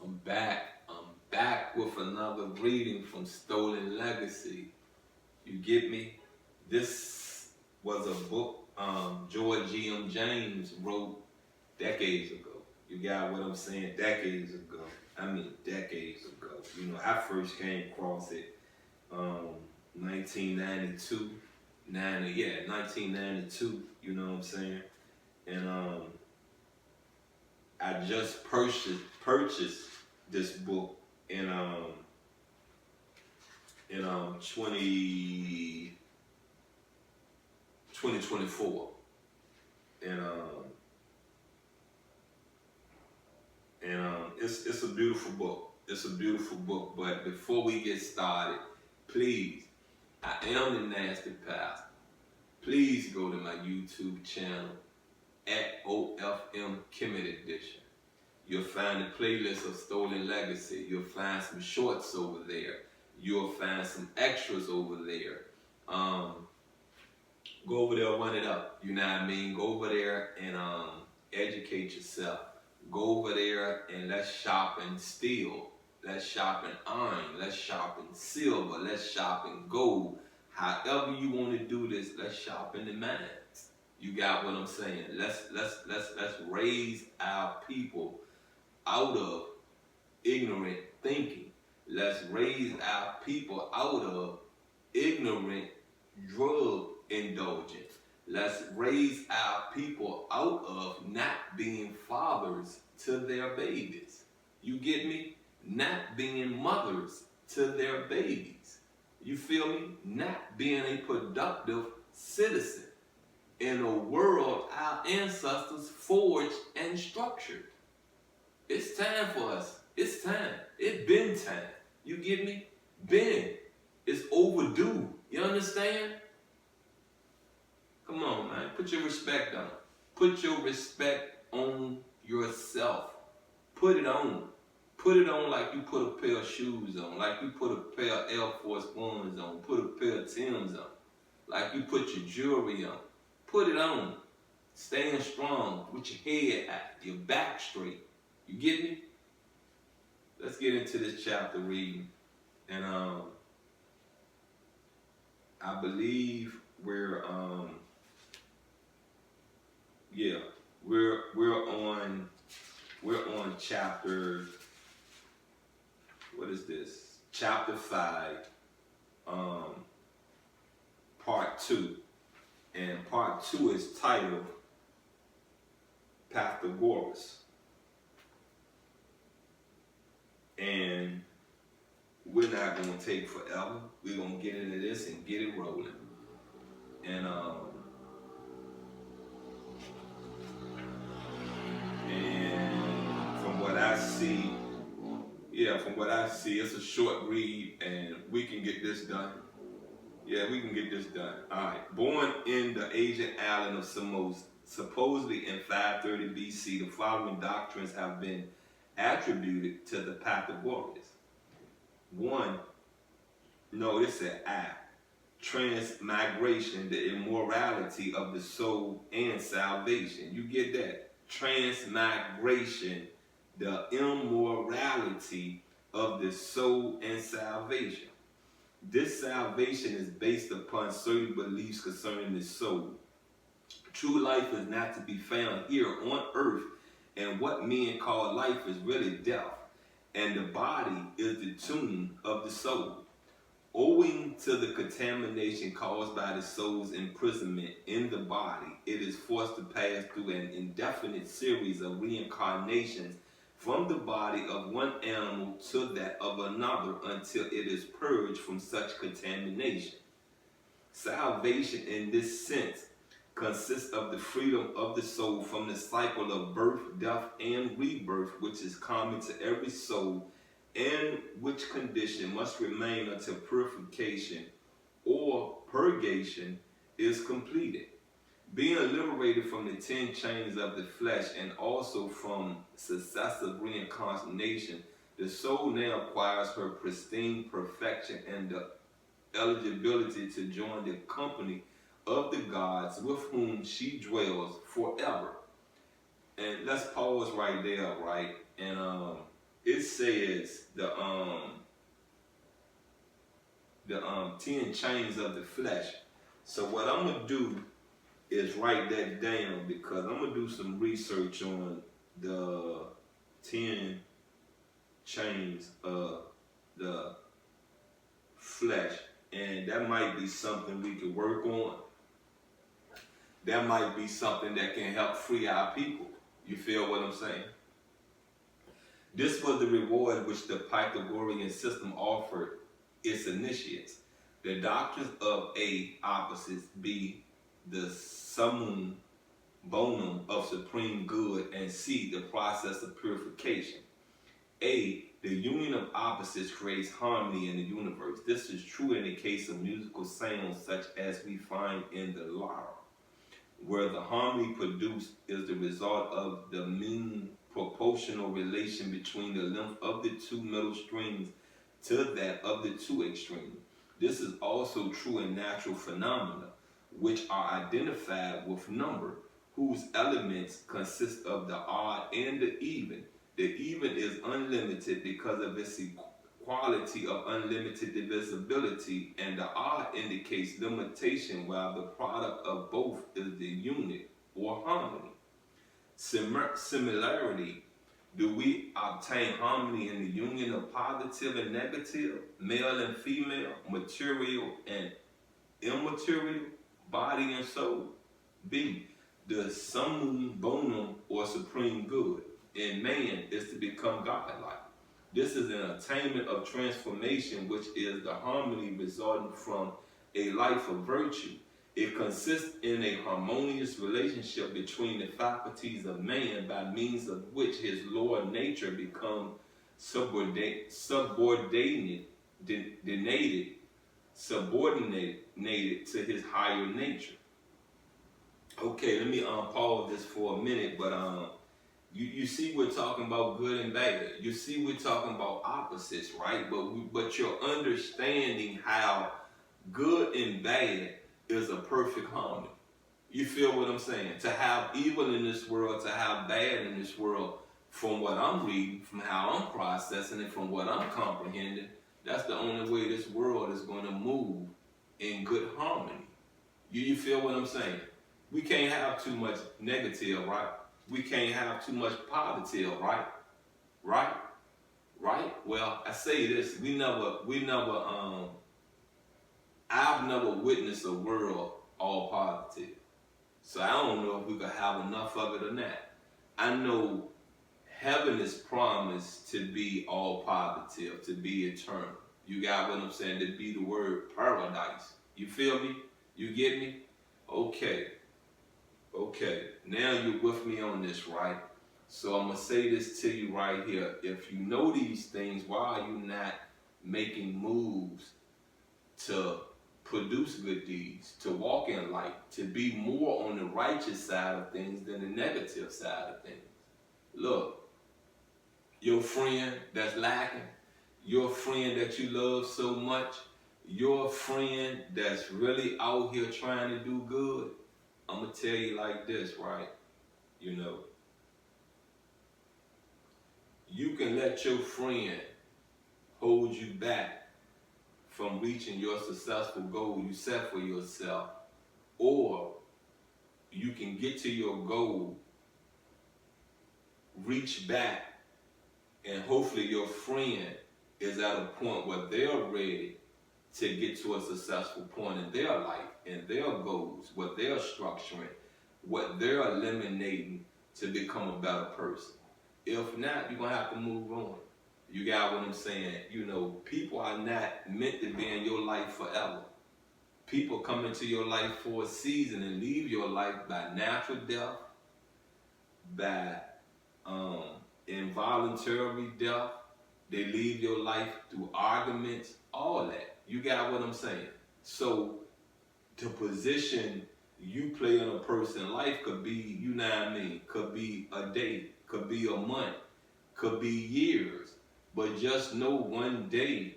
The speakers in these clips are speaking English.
I'm back. I'm back with another reading from Stolen Legacy. You get me? This was a book George G.M. James wrote decades ago. You got what I'm saying? Decades ago. I mean, decades ago. You know, I first came across it 1992. 1992. You know what I'm saying? And I just purchased this book in 2024, and it's a beautiful book. It's a beautiful book. But before we get started, please, I am the Nasty Pastor. Please go to my YouTube channel at OFM Kemet Edition. You'll find a playlist of Stolen Legacy. You'll find some shorts over there. You'll find some extras over there. Go over there, run it up. You know what I mean? Go over there and educate yourself. Go over there and let's shop and steal. Let's shop in iron. Let's shop in silver. Let's shop in gold. However you want to do this, let's shop in the mines. You got what I'm saying? Let's raise our people out of ignorant thinking. Let's raise our people out of ignorant drug indulgence. Let's raise our people out of not being fathers to their babies. You get me? Not being mothers to their babies. You feel me? Not being a productive citizen in a world our ancestors forged and structured. It's time for us. It's time. It's been time. You get me? Been. It's overdue. You understand? Come on, man. Put your respect on. Put your respect on yourself. Put it on. Put it on like you put a pair of shoes on. Like you put a pair of Air Force Ones on. Put a pair of Timbs on. Like you put your jewelry on. Put it on. Staying strong with your head high, your back straight. You get me? Let's get into this chapter reading. And I believe we're on chapter, what is this? Chapter 5, part 2. And part 2 is titled Pythagoras. And we're not going to take forever. We're going to get into this and get it rolling. And from what I see, it's a short read and we can get this done. Yeah, we can get this done. All right. Born in the Asian island of Samos, supposedly in 530 BC, the following doctrines have been attributed to the Pythagoras. 1, no, it said I. Transmigration, the immorality of the soul and salvation. You get that? Transmigration, the immorality of the soul and salvation. This salvation is based upon certain beliefs concerning the soul. True life is not to be found here on earth, and what men call life is really death, and the body is the tomb of the soul. Owing to the contamination caused by the soul's imprisonment in the body, it is forced to pass through an indefinite series of reincarnations from the body of one animal to that of another until it is purged from such contamination. Salvation in this sense consists of the freedom of the soul from the cycle of birth, death, and rebirth, which is common to every soul, and which condition must remain until purification or purgation is completed. Being liberated from the 10 chains of the flesh and also from successive reincarnation, the soul now acquires her pristine perfection and the eligibility to join the company of the gods with whom she dwells forever. And let's pause right there, right? And it says the 10 chains of the flesh. So what I'm gonna do is write that down because I'm gonna do some research on the 10 chains of the flesh, and that might be something we could work on. That might be something that can help free our people. You feel what I'm saying? This was the reward which the Pythagorean system offered its initiates. The doctrines of A, opposites, B, the summum bonum of supreme good, and C, the process of purification. A, the union of opposites creates harmony in the universe. This is true in the case of musical sounds such as we find in the lyre, where the harmony produced is the result of the mean proportional relation between the length of the two middle strings to that of the two extremes. This is also true in natural phenomena, which are identified with number, whose elements consist of the odd and the even. The even is unlimited because of its quality of unlimited divisibility, and the odd indicates limitation, while the product of both is the unit or harmony. Similarly, do we obtain harmony in the union of positive and negative, male and female, material and immaterial, body and soul? B, the summum bonum or supreme good in man is to become godlike. This is an attainment of transformation, which is the harmony resulting from a life of virtue. It consists in a harmonious relationship between the faculties of man, by means of which his lower nature becomes subordinated to his higher nature. Okay, let me pause this for a minute, but you see we're talking about good and bad. You see we're talking about opposites, right? But you're understanding how good and bad is a perfect harmony. You feel what I'm saying? To have evil in this world, to have bad in this world, from what I'm reading, from how I'm processing it, from what I'm comprehending, that's the only way this world is going to move in good harmony. You feel what I'm saying? We can't have too much negative, right? We can't have too much positive, right? Right? Well, I say this, I've never witnessed a world all positive. So I don't know if we could have enough of it or not. I know heaven is promised to be all positive, to be eternal. You got what I'm saying? To be the word paradise. You feel me? You get me? Okay. Now you're with me on this, right? So I'm going to say this to you right here. If you know these things, why are you not making moves to produce good deeds, to walk in light, to be more on the righteous side of things than the negative side of things? Look, your friend that's lacking, your friend that you love so much, your friend that's really out here trying to do good, I'm going to tell you like this, right? You know, you can let your friend hold you back from reaching your successful goal you set for yourself, or you can get to your goal, reach back, and hopefully your friend is at a point where they're ready to get to a successful point in their life, in their goals, what they're structuring, what they're eliminating to become a better person. If not, you're going to have to move on. You got what I'm saying? You know, people are not meant to be in your life forever. People come into your life for a season and leave your life by natural death, by involuntary death. They leave your life through arguments, all that. You got what I'm saying? So the position you play in a person's life could be, you know what I mean, could be a day, could be a month, could be years. But just know one day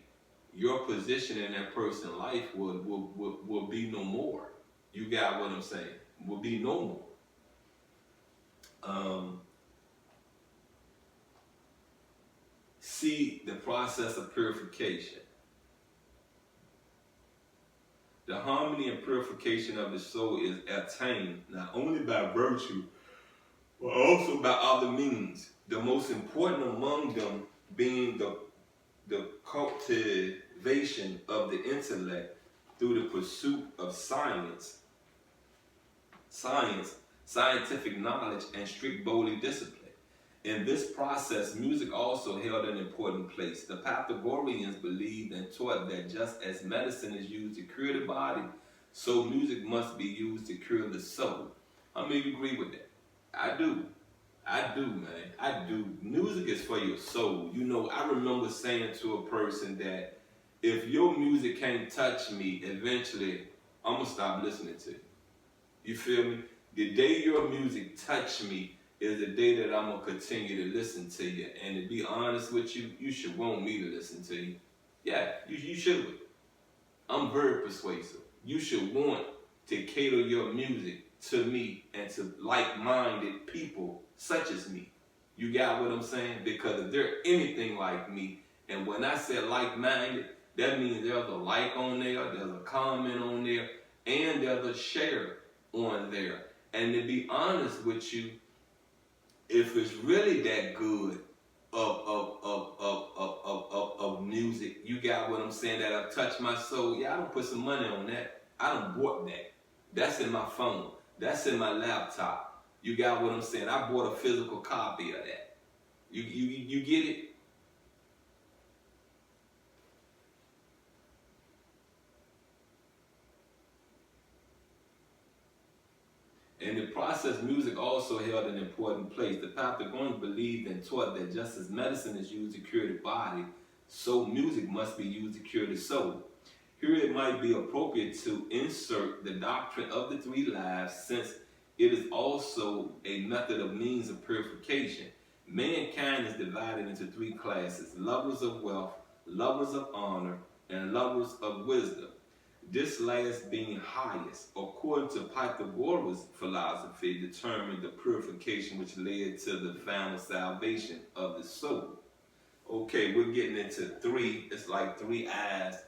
your position in that person's life will be no more. You got what I'm saying? Will be no more. see the process of purification. The harmony and purification of the soul is attained not only by virtue, but also by other means. The most important among them being the cultivation of the intellect through the pursuit of scientific knowledge, and strict bodily discipline. In this process, music also held an important place. The Pythagoreans believed and taught that just as medicine is used to cure the body, so music must be used to cure the soul. How many of you agree with that? I do. I do, man. I do. Music is for your soul. You know, I remember saying to a person that if your music can't touch me, eventually I'm going to stop listening to you. You feel me? The day your music touch me is the day that I'm going to continue to listen to you. And to be honest with you, you should want me to listen to you. Yeah, you should. I'm very persuasive. You should want to cater your music to me and to like-minded people such as me. You got what I'm saying? Because if they're anything like me, and when I say like-minded, that means there's a like on there, there's a comment on there, and there's a share on there. And to be honest with you, if it's really that good of music, you got what I'm saying, that have touched my soul, yeah, I don't put some money on that. I done bought that. That's in my phone. That's in my laptop. You got what I'm saying? I bought a physical copy of that. You get it? In the process, music also held an important place. The Pythagoreans believed and taught that just as medicine is used to cure the body, so music must be used to cure the soul. Here it might be appropriate to insert the doctrine of the three lives, since it is also a method of means of purification. Mankind is divided into three classes: lovers of wealth, lovers of honor, and lovers of wisdom. This last being highest, according to Pythagoras' philosophy, determined the purification which led to the final salvation of the soul. Okay, we're getting into three. It's like three eyes,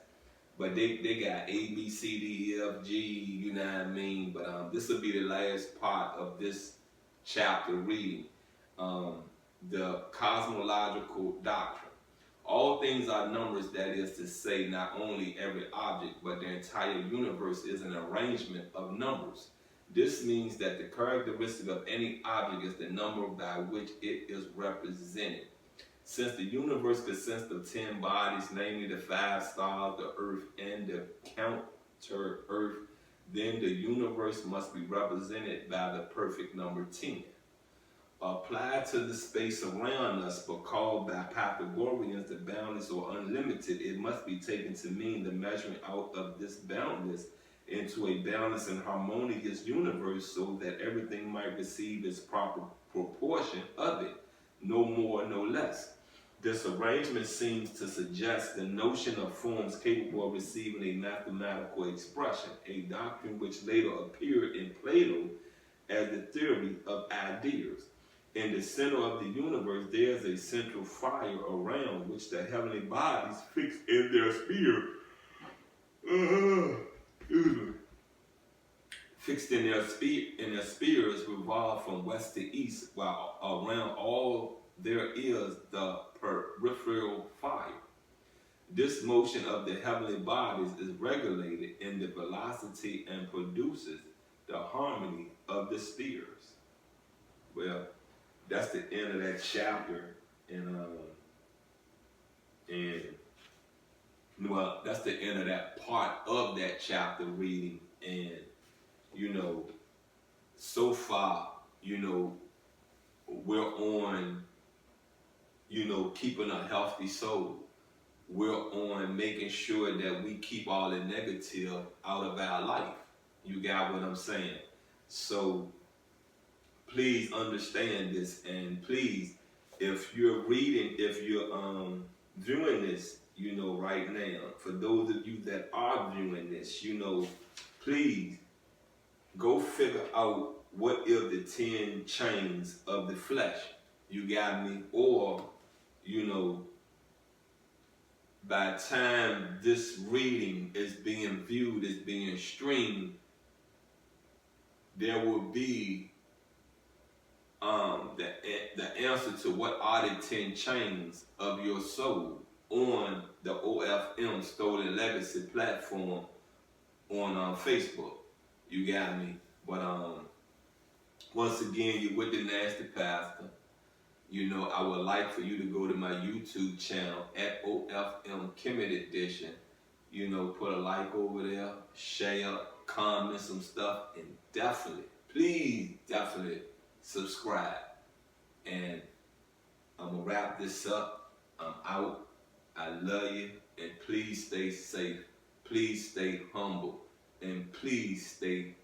but they got A, B, C, D, E, F, G, you know what I mean? But this will be the last part of this chapter reading, the cosmological doctrine. All things are numbers, that is to say, not only every object, but the entire universe is an arrangement of numbers. This means that the characteristic of any object is the number by which it is represented. Since the universe consists of 10 bodies, namely the 5 stars, the earth, and the counter earth, then the universe must be represented by the perfect number 10. Applied to the space around us, but called by Pythagoreans the boundless or unlimited, it must be taken to mean the measuring out of this boundless into a balanced and harmonious universe, so that everything might receive its proper proportion of it, no more, no less. This arrangement seems to suggest the notion of forms capable of receiving a mathematical expression, a doctrine which later appeared in Plato as the theory of ideas. In the center of the universe, there is a central fire around which the heavenly bodies fixed in their sphere, spheres revolve from west to east, while around all there is the peripheral fire. This motion of the heavenly bodies is regulated in the velocity and produces the harmony of the spheres. Well, that's the end of that chapter, and well, that's the end of that part of that chapter reading. And you know, so far, you know, we're on, you know, keeping a healthy soul. We're on making sure that we keep all the negative out of our life. You got what I'm saying? So please understand this, and please, if you're reading, if you're viewing this, you know, right now, for those of you that are viewing this, you know, please go figure out what is the 10 chains of the flesh. You got me? Or, you know, by the time this reading is being viewed, is being streamed, there will be the answer to what are the 10 chains of your soul on the OFM Stolen Legacy platform on Facebook. You got me. But once again, you're with the Nasty Pastor. You know, I would like for you to go to my YouTube channel at OFM Kemet Edition. You know, put a like over there, share, comment some stuff, and definitely, please, definitely subscribe. And I'm going to wrap this up. I'm out. I love you. And please stay safe. Please stay humble. And please stay